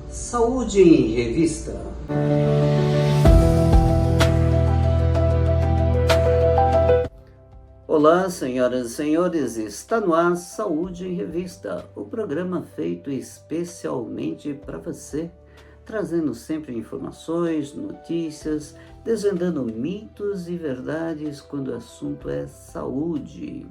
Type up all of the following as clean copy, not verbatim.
Saúde em Revista. Olá, senhoras e senhores, está no ar Saúde em Revista, o programa feito especialmente para você, trazendo sempre informações, notícias, desvendando mitos e verdades quando o assunto é saúde.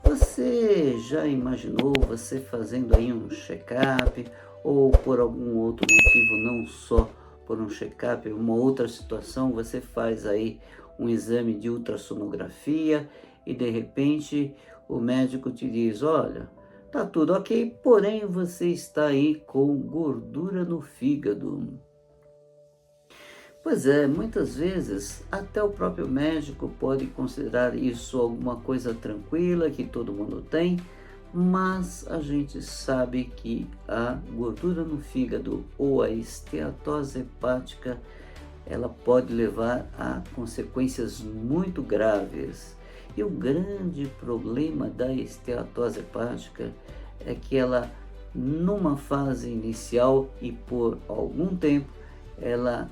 Você já imaginou você fazendo aí um check-up ou por algum outro motivo, não só por um check-up, uma outra situação, você faz aí um exame de ultrassonografia e de repente o médico te diz, olha, tá tudo ok, porém você está aí com gordura no fígado. Pois é, muitas vezes até o próprio médico pode considerar isso alguma coisa tranquila que todo mundo tem, mas a gente sabe que a gordura no fígado ou a esteatose hepática, ela pode levar a consequências muito graves. E o grande problema da esteatose hepática é que ela, numa fase inicial e por algum tempo, ela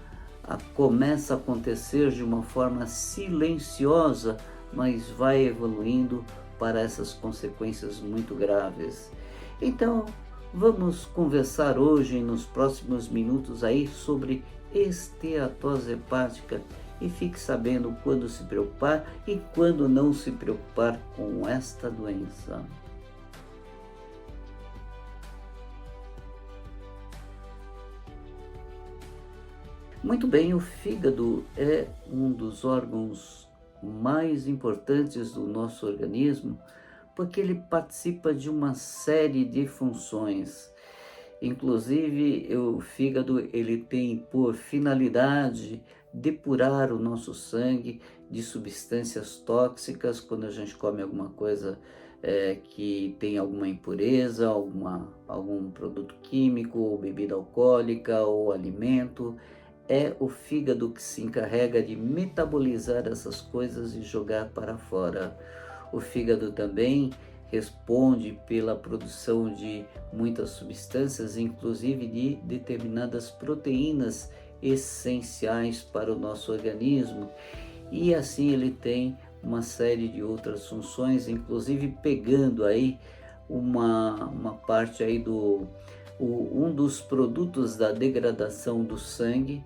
começa a acontecer de uma forma silenciosa, mas vai evoluindo para essas consequências muito graves. Então, vamos conversar hoje, nos próximos minutos aí, sobre esteatose hepática e fique sabendo quando se preocupar e quando não se preocupar com esta doença. Muito bem, o fígado é um dos órgãos mais importantes do nosso organismo porque ele participa de uma série de funções. Inclusive, o fígado ele tem por finalidade depurar o nosso sangue de substâncias tóxicas quando a gente come alguma coisa que tem alguma impureza, algum produto químico, ou bebida alcoólica ou alimento. É o fígado que se encarrega de metabolizar essas coisas e jogar para fora. O fígado também responde pela produção de muitas substâncias, inclusive de determinadas proteínas essenciais para o nosso organismo. E assim ele tem uma série de outras funções, inclusive pegando aí uma parte aí um dos produtos da degradação do sangue,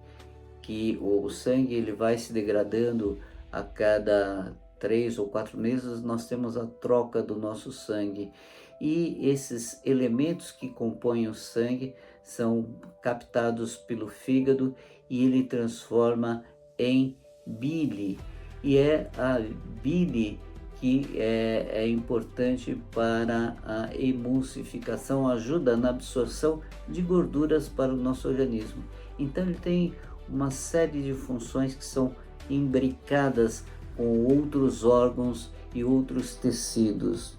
que o sangue ele vai se degradando a cada 3 ou 4 meses, nós temos a troca do nosso sangue. E esses elementos que compõem o sangue são captados pelo fígado e ele transforma em bile. E é a bile que é importante para a emulsificação, ajuda na absorção de gorduras para o nosso organismo. Então ele tem uma série de funções que são imbricadas com outros órgãos e outros tecidos.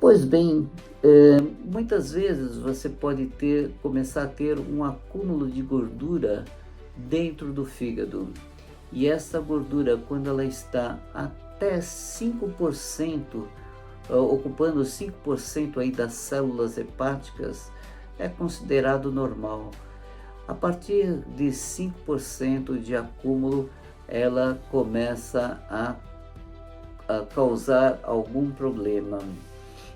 Pois bem, muitas vezes você pode começar a ter um acúmulo de gordura dentro do fígado. E essa gordura, quando ela está até 5%, ocupando 5% aí das células hepáticas, é considerado normal. A partir de 5% de acúmulo, ela começa a causar algum problema.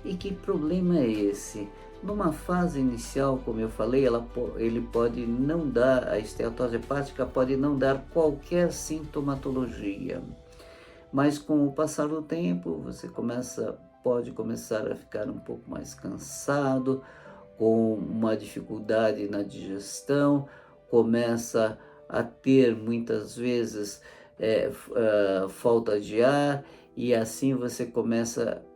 E que problema é esse? Numa fase inicial, como eu falei, ele pode não dar, a esteatose hepática pode não dar qualquer sintomatologia. Mas com o passar do tempo, você pode começar a ficar um pouco mais cansado, com uma dificuldade na digestão, começa a ter muitas vezes falta de ar, e assim você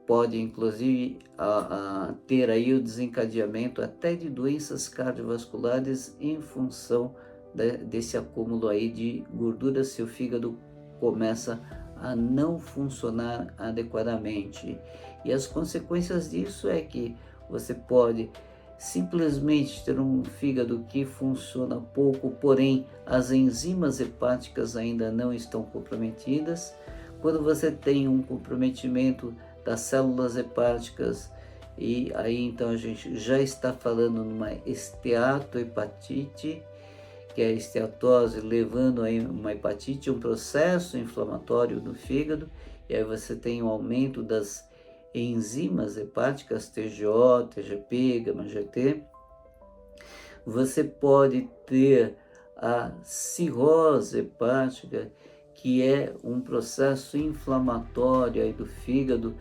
pode inclusive a ter aí o desencadeamento até de doenças cardiovasculares em função desse acúmulo aí de gordura, se o fígado começa a não funcionar adequadamente. E as consequências disso é que você pode simplesmente ter um fígado que funciona pouco, porém as enzimas hepáticas ainda não estão comprometidas. Quando você tem um comprometimento das células hepáticas, e aí então a gente já está falando numa esteatohepatite, que é a esteatose levando a uma hepatite, um processo inflamatório do fígado, e aí você tem um aumento das enzimas hepáticas, TGO, TGP, γ-GT. Você pode ter a cirrose hepática, que é um processo inflamatório aí do fígado,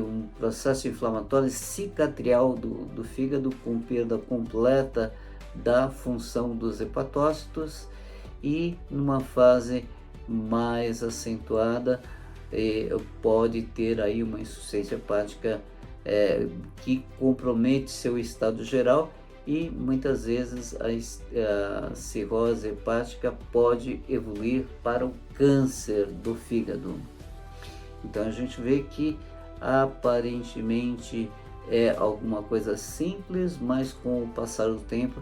um processo inflamatório cicatrial do fígado, com perda completa da função dos hepatócitos, e numa fase mais acentuada pode ter aí uma insuficiência hepática que compromete seu estado geral, e muitas vezes a cirrose hepática pode evoluir para o câncer do fígado. Então a gente vê que aparentemente é alguma coisa simples, mas com o passar do tempo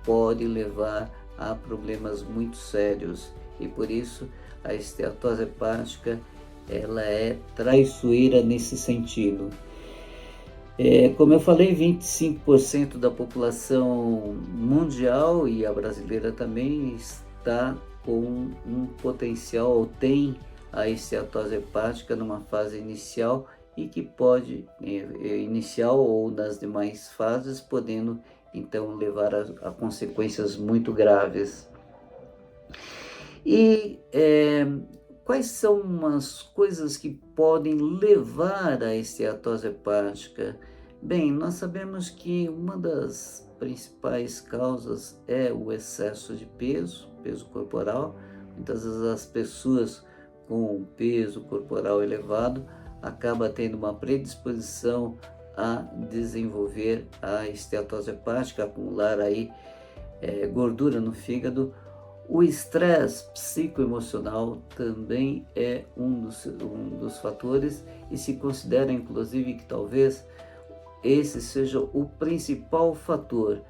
pode levar a problemas muito sérios, e por isso a esteatose hepática ela é traiçoeira nesse sentido. Como eu falei, 25% da população mundial, e a brasileira também, está com um potencial, ou tem a esteatose hepática numa fase inicial, e que pode, inicial ou nas demais fases, podendo então levar a consequências muito graves. E quais são as coisas que podem levar à esteatose hepática? Bem, nós sabemos que uma das principais causas é o excesso de peso corporal. Muitas vezes as pessoas com peso corporal elevado acabam tendo uma predisposição a desenvolver a esteatose hepática, acumular aí gordura no fígado. O estresse psicoemocional também é um dos fatores, e se considera inclusive que talvez esse seja o principal fator,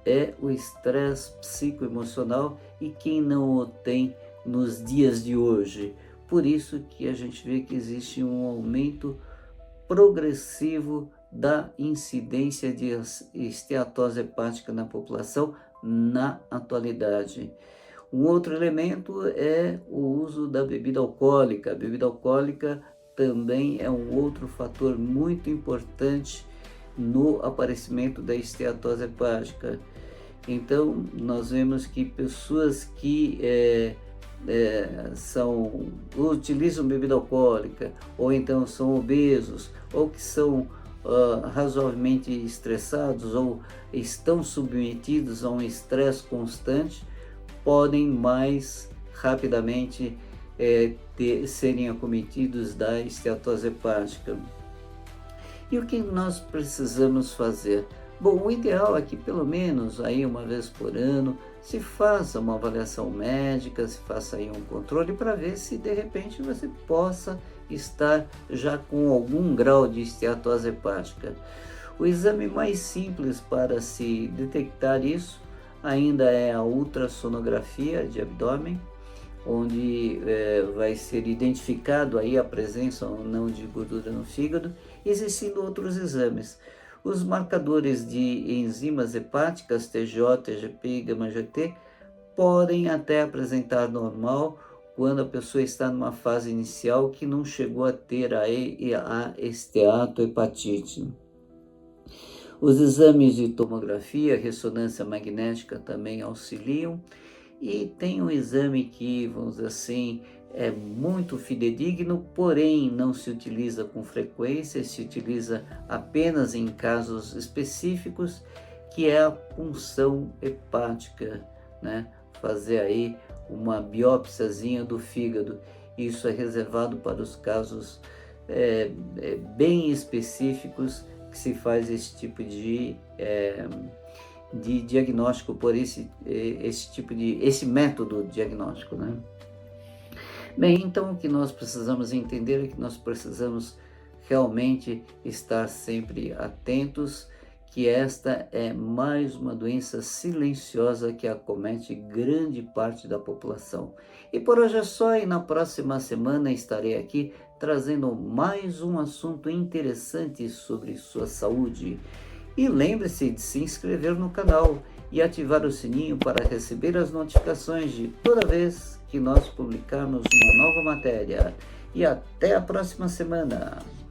é o estresse psicoemocional, e quem não o tem nos dias de hoje. Por isso que a gente vê que existe um aumento progressivo da incidência de esteatose hepática na população na atualidade. Um outro elemento é o uso da bebida alcoólica. A bebida alcoólica também é um outro fator muito importante no aparecimento da esteatose hepática. Então, nós vemos que pessoas que utilizam bebida alcoólica, ou então são obesos, ou que são razoavelmente estressados, ou estão submetidos a um estresse constante, podem mais rapidamente serem acometidos da esteatose hepática. E o que nós precisamos fazer? Bom, o ideal é que pelo menos aí uma vez por ano se faça uma avaliação médica, se faça aí um controle para ver se de repente você possa estar já com algum grau de esteatose hepática. O exame mais simples para se detectar isso ainda é a ultrassonografia de abdômen, onde vai ser identificado aí a presença ou não de gordura no fígado, existindo outros exames. Os marcadores de enzimas hepáticas, TGO, TGP, γ-GT, podem até apresentar normal quando a pessoa está numa fase inicial que não chegou a ter a esteatohepatite. Os exames de tomografia, ressonância magnética também auxiliam, e tem um exame que, vamos dizer assim, é muito fidedigno, porém não se utiliza com frequência, se utiliza apenas em casos específicos, que é a punção hepática, né? Fazer aí uma biópsiazinha do fígado. Isso é reservado para os casos bem específicos, que se faz esse tipo de diagnóstico por esse método diagnóstico, né? Bem, então o que nós precisamos entender é que nós precisamos realmente estar sempre atentos, que esta é mais uma doença silenciosa que acomete grande parte da população. E por hoje é só, e na próxima semana estarei aqui trazendo mais um assunto interessante sobre sua saúde. E lembre-se de se inscrever no canal e ativar o sininho para receber as notificações de toda vez que nós publicarmos uma nova matéria. E até a próxima semana!